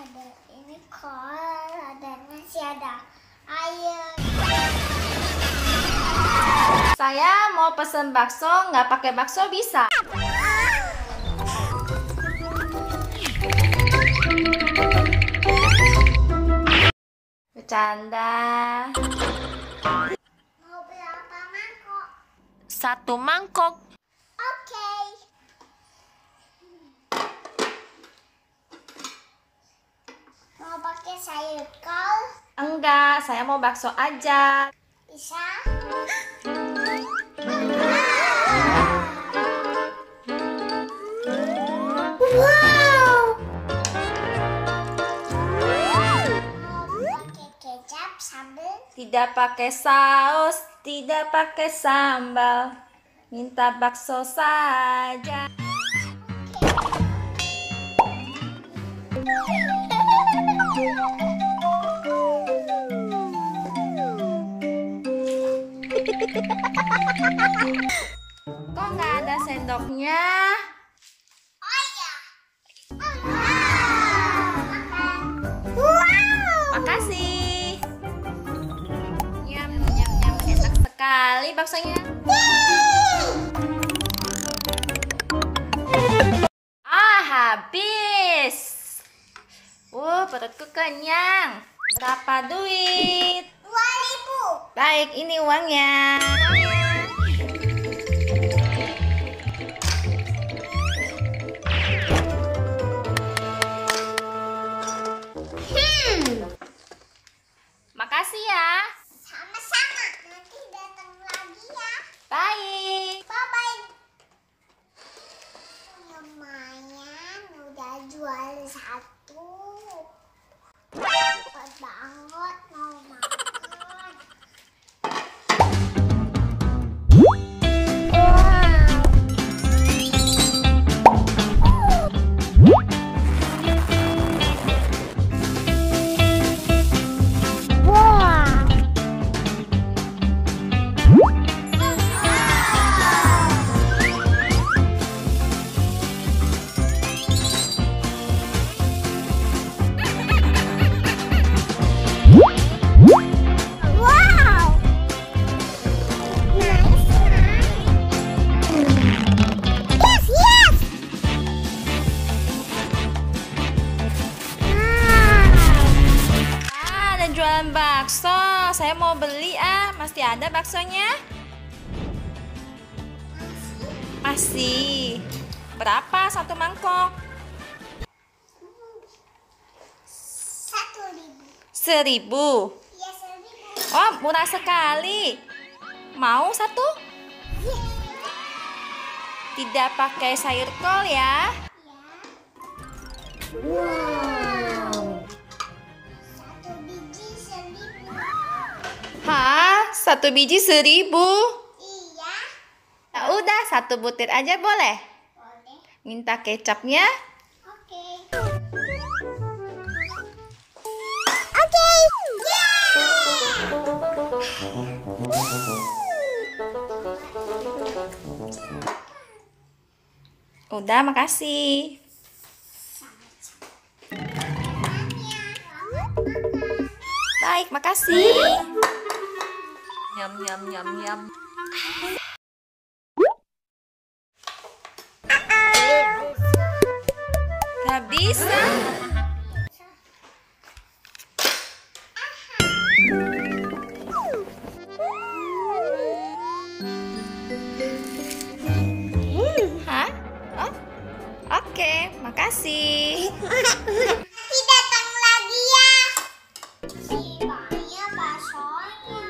ada ini kol, ada nasi, ada ayam. Saya mau pesen bakso, nggak pakai bakso bisa? Bercanda. Mau berapa mangkok? 1 mangkok. Oke. Mau pakai sayur kol? Enggak, saya mau bakso aja. Bisa? Wow! Mau pakai kecap, sambal? Tidak pakai saus, tidak pakai sambal. Minta bakso saja. Kok nggak ada sendoknya? Oh iya. Wow! Makasih. Nyam nyam nyam, enak sekali baksonya. Habis. Perutku kenyang. Berapa duit? 2.000. Baik, ini uangnya. Makasih ya. Sama-sama. Nanti datang lagi ya. Baik. Bye-bye. Lumayan, udah jual 1. Cepet banget mau makan. Jualan bakso, saya mau beli masih ada baksonya? Masih. Berapa 1 mangkok? 1.000. 1.000. Iya, 1.000. Oh, murah sekali. Mau 1? Iya. Tidak pakai sayur kol ya? Wow. 1 biji 1.000. Hah? 1 biji 1.000? Iya. Ya udah, 1 butir aja boleh? Boleh. Minta kecapnya? Oke. Oke. Udah, makasih. Baik, makasih. Nyam nyam nyam nyam. Gak bisa. Hah? Oh, oke, makasih. Datang lagi ya. Si banyak baksonya.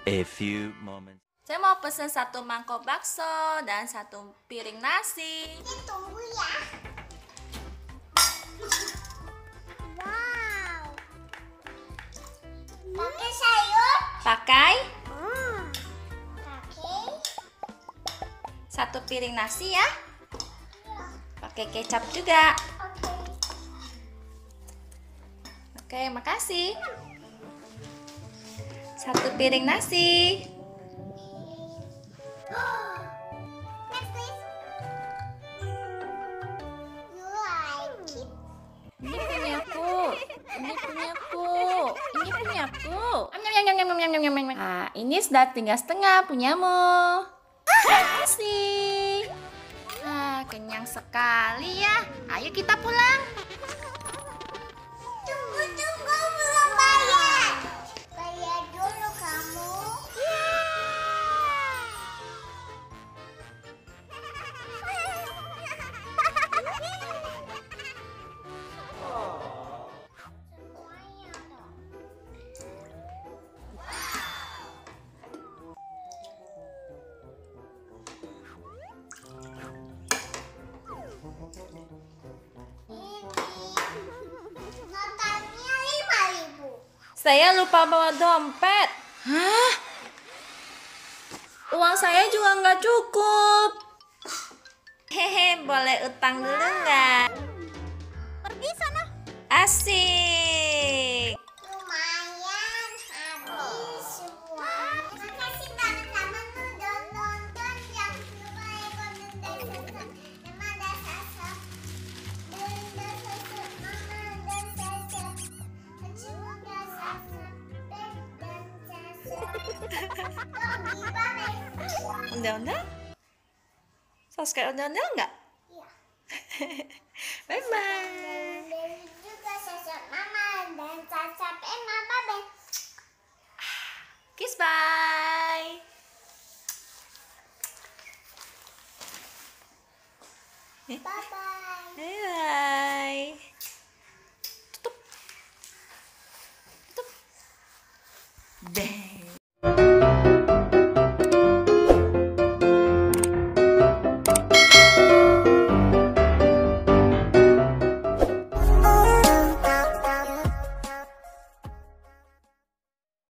A few moments. Saya mau pesen 1 mangkok bakso dan 1 piring nasi. Ini tunggu ya. Wow. Pakai sayur? Pakai Pakai. 1 piring nasi ya. Pakai kecap juga. Oke. Oke, makasih. 1 piring nasi. Next please. You ini sudah tinggal setengah punyamu. Kasih. Kenyang sekali ya. Ayo kita pulang. Tunggu, belum bayar. Bayar dulu kamu. Semuanya dong. Ini notanya 5.000. Saya lupa bawa dompet. Hah? Uang saya juga nggak cukup. Hehe, boleh utang dulu nggak? Pergi sana. Asik. Lumayan habis semua. Makasih teman-teman udah nonton. Jangan lupa ikut dan subscribe. Mama dan subscribe. Dan subscribe Mama dan subscribe. Semoga subscribe dan subscribe. Bye-bye. Undang-undang? Subscribe undang-undang nggak? Iya. Bye-bye. Dan juga subscribe Mama dan subscribe Mama. Bye. Kiss bye. Bye-bye. Bye. Tutup. Tutup. Deh.